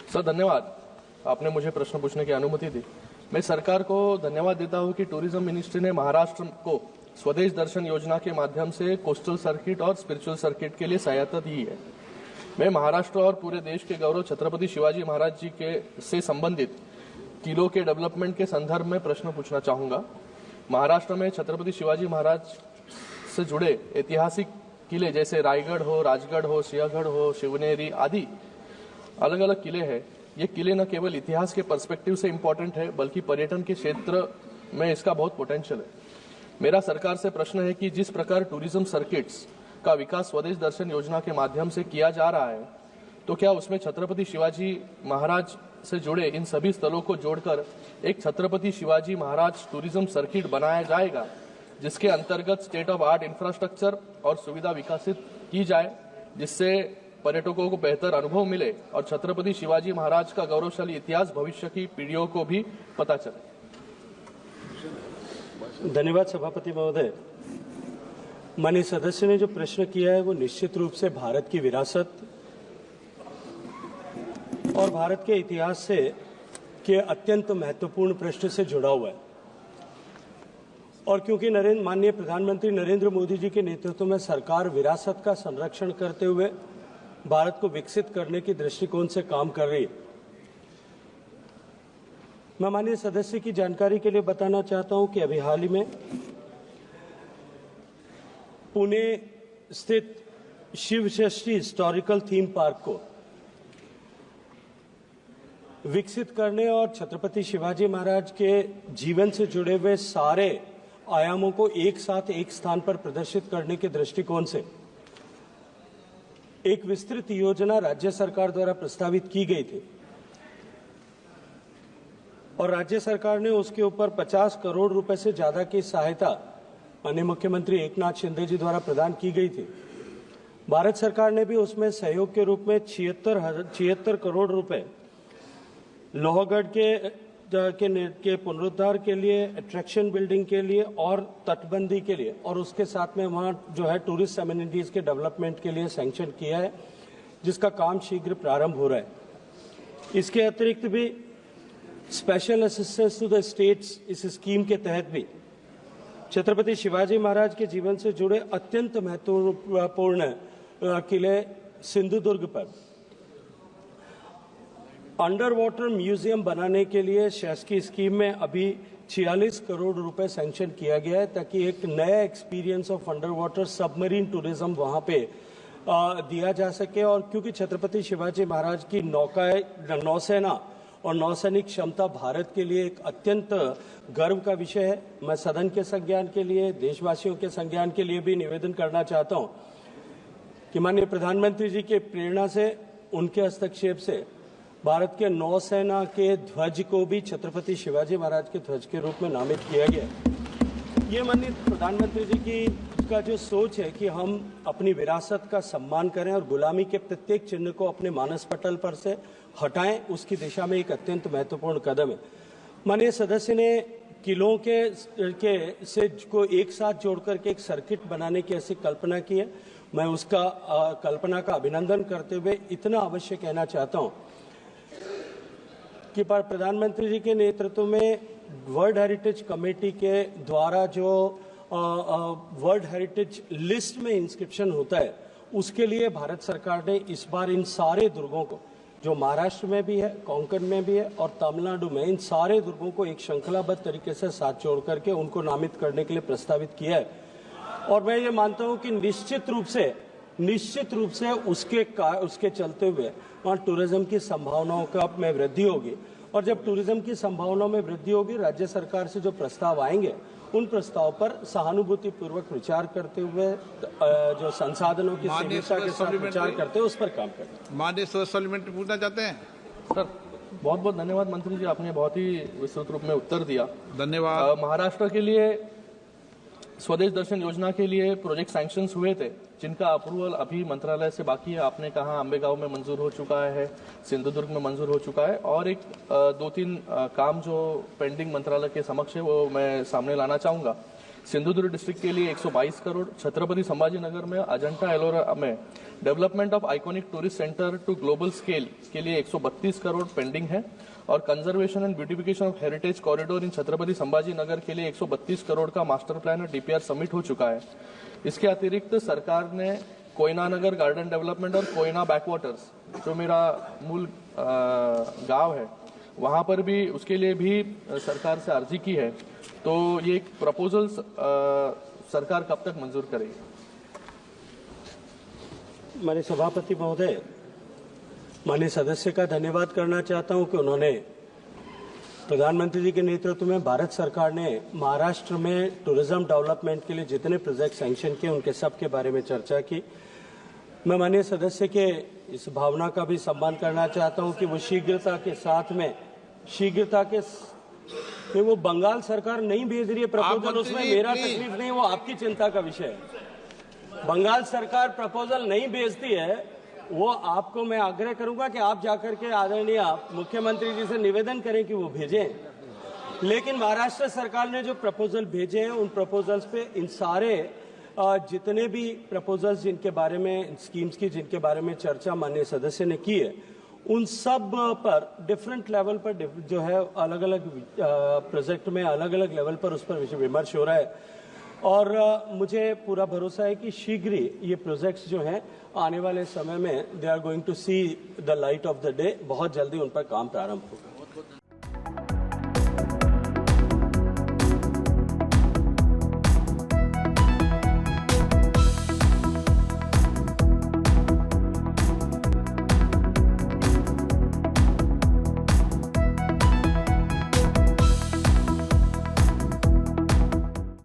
Sir धन्यवाद, आपने मुझे प्रश्न पूछने की अनुमति दी। मैं सरकार को धन्यवाद देता हूं कि टूरिज्म मिनिस्ट्री ने महाराष्ट्र को स्वदेश दर्शन योजना के माध्यम से कोस्टल सर्किट और स्पिरिचुअल सर्किट के लिए सहायता दी है। मैं महाराष्ट्र और पूरे देश के गौरव छत्रपति शिवाजी महाराज जी के से संबंधित किलों के डेवलपमेंट के संदर्भ में प्रश्न पूछना चाहूंगा। महाराष्ट्र में छत्रपति शिवाजी महाराज से जुड़े ऐतिहासिक किले जैसे रायगढ़ हो, राजगढ़ हो, सिंहगढ़ हो, शिवनेरी आदि अलग अलग किले हैं। ये किले न केवल इतिहास के पर्सपेक्टिव से इम्पोर्टेंट है बल्कि पर्यटन के क्षेत्र में इसका बहुत पोटेंशियल है। मेरा सरकार से प्रश्न है कि जिस प्रकार टूरिज्म सर्किट्स का विकास स्वदेश दर्शन योजना के माध्यम से किया जा रहा है, तो क्या उसमें छत्रपति शिवाजी महाराज से जुड़े इन सभी स्थलों को जोड़कर एक छत्रपति शिवाजी महाराज टूरिज्म सर्किट बनाया जाएगा, जिसके अंतर्गत स्टेट ऑफ आर्ट इंफ्रास्ट्रक्चर और सुविधा विकसित की जाए, जिससे पर्यटकों को बेहतर अनुभव मिले और छत्रपति शिवाजी महाराज का गौरवशाली इतिहास भविष्य की पीढ़ियों को भी पता चले। धन्यवाद सभापति महोदय। माननीय सदस्य ने जो प्रश्न किया है वो निश्चित रूप से भारत की विरासत और भारत के इतिहास से के अत्यंत महत्वपूर्ण प्रश्न से जुड़ा हुआ है। और क्योंकि माननीय प्रधानमंत्री नरेंद्र मोदी जी के नेतृत्व में सरकार विरासत का संरक्षण करते हुए भारत को विकसित करने की दृष्टिकोण से काम कर रही है, मैं माननीय सदस्य की जानकारी के लिए बताना चाहता हूं कि अभी हाल ही में पुणे स्थित शिव षष्ठी हिस्टोरिकल थीम पार्क को विकसित करने और छत्रपति शिवाजी महाराज के जीवन से जुड़े हुए सारे आयामों को एक साथ एक स्थान पर प्रदर्शित करने के दृष्टिकोण से एक विस्तृत योजना राज्य सरकार द्वारा प्रस्तावित की गई थी और राज्य सरकार ने उसके ऊपर 50 करोड़ रुपए से ज्यादा की सहायता माननीय मुख्यमंत्री एकनाथ शिंदे जी द्वारा प्रदान की गई थी। भारत सरकार ने भी उसमें सहयोग के रूप में 76 करोड़ रुपए लोहगढ़ के पुनरुद्धार के लिए, अट्रैक्शन बिल्डिंग के लिए और तटबंदी के लिए और उसके साथ में वहाँ जो है टूरिस्ट एमिनिटीज के डेवलपमेंट के लिए सैंक्शन किया है, जिसका काम शीघ्र प्रारंभ हो रहा है। इसके अतिरिक्त भी special assistance to the states इस स्कीम के तहत भी छत्रपति शिवाजी महाराज के जीवन से जुड़े अत्यंत महत्वपूर्ण किले सिंधुदुर्ग पर अंडर वाटर म्यूजियम बनाने के लिए शासकीय स्कीम में अभी 46 करोड़ रुपए सैंक्शन किया गया है, ताकि एक नया experience of under water submarine tourism वहां पे दिया जा सके। और क्योंकि छत्रपति शिवाजी महाराज की नौसेना और नौसैनिक क्षमता भारत के लिए एक अत्यंत गर्व का विषय है, मैं सदन के संज्ञान के लिए, देशवासियों के संज्ञान के लिए भी निवेदन करना चाहता हूं कि माननीय प्रधानमंत्री जी के प्रेरणा से, उनके हस्तक्षेप से भारत के नौसेना के ध्वज को भी छत्रपति शिवाजी महाराज के ध्वज के रूप में नामित किया गया। ये माननीय प्रधानमंत्री जी की का जो सोच है कि हम अपनी विरासत का सम्मान करें और गुलामी के प्रत्येक चिन्ह को अपने मानस पटल पर से हटाएं, उसकी दिशा में एक अत्यंत महत्वपूर्ण कदम है। माननीय सदस्य ने किलों के से को एक साथ जोड़कर के एक सर्किट बनाने की ऐसी कल्पना की है। मैं उसका कल्पना का अभिनंदन करते हुए इतना अवश्य कहना चाहता हूं कि प्रधानमंत्री जी के नेतृत्व में वर्ल्ड हेरिटेज कमेटी के द्वारा जो वर्ल्ड हेरिटेज लिस्ट में इंस्क्रिप्शन होता है, उसके लिए भारत सरकार ने इस बार इन सारे दुर्गों को, जो महाराष्ट्र में भी है, कोंकण में भी है और तमिलनाडु में, इन सारे दुर्गों को एक श्रृंखलाबद्ध तरीके से साथ जोड़ करके उनको नामित करने के लिए प्रस्तावित किया है। और मैं ये मानता हूं कि निश्चित रूप से उसके चलते हुए वहाँ टूरिज्म की संभावनाओं में वृद्धि होगी। और जब टूरिज्म की संभावनाओं में वृद्धि होगी, राज्य सरकार से जो प्रस्ताव आएंगे उन प्रस्ताव पर सहानुभूति पूर्वक विचार करते हुए जो संसाधनों की सीमितता के साथ विचार करते हैं, उस पर काम करते हैं। माननीय सप्लीमेंट्री पूछना चाहते हैं सर? बहुत बहुत धन्यवाद मंत्री जी, आपने बहुत ही विस्तृत रूप में उत्तर दिया। धन्यवाद। महाराष्ट्र के लिए स्वदेश दर्शन योजना के लिए प्रोजेक्ट सैंक्शंस हुए थे, जिनका अप्रूवल अभी मंत्रालय से बाकी है। आपने कहा अंबेगांव में मंजूर हो चुका है, सिंधुदुर्ग में मंजूर हो चुका है और एक 2-3 काम जो पेंडिंग मंत्रालय के समक्ष है वो मैं सामने लाना चाहूंगा। सिंधुदुर्ग डिस्ट्रिक्ट के लिए 122 करोड़, छत्रपति संभाजीनगर में अजंता एलोरा में development of iconic tourist center to global scale के लिए 132 करोड़ पेंडिंग है, और conservation and beautification of heritage corridor in Chhatrapati Sambhajinagar के लिए 132 करोड़ का मास्टर प्लान और डीपीआर सबमिट हो चुका है। इसके अतिरिक्त सरकार ने कोयना नगर गार्डन डेवलपमेंट और कोयना बैकवाटर्स, जो मेरा मूल गांव है, वहां पर भी उसके लिए भी सरकार से अर्जी की है। तो ये एक प्रपोजल सरकार कब तक मंजूर करेगी? माननीय सभापति महोदय, माननीय सदस्य का धन्यवाद करना चाहता हूं कि उन्होंने प्रधानमंत्री जी के नेतृत्व में भारत सरकार ने महाराष्ट्र में टूरिज्म डेवलपमेंट के लिए जितने प्रोजेक्ट सैंक्शन किए उनके सब के बारे में चर्चा की। मैं माननीय सदस्य के इस भावना का भी सम्मान करना चाहता हूं कि वो शीघ्रता के वो बंगाल सरकार नहीं भेज रही है प्रपोजल, उसमें मेरा तकलीफ नहीं, वो आपकी चिंता का विषय है। बंगाल सरकार प्रपोजल नहीं भेजती है, वो आपको मैं आग्रह करूंगा कि आप जाकर के आदरणीय मुख्यमंत्री जी से निवेदन करें कि वो भेजें। लेकिन महाराष्ट्र सरकार ने जो प्रपोजल भेजे हैं उन प्रपोजल्स पे इन सारे जितने भी प्रपोजल्स जिनके बारे में स्कीम्स की जिनके बारे में चर्चा माननीय सदस्य ने की है, उन सब पर डिफरेंट लेवल पर जो है अलग अलग प्रोजेक्ट में अलग अलग लेवल पर उस पर विमर्श हो रहा है, और मुझे पूरा भरोसा है कि शीघ्र ही ये प्रोजेक्ट्स जो हैं आने वाले समय में they are going to see the light of the day, बहुत जल्दी उन पर काम प्रारंभ होगा।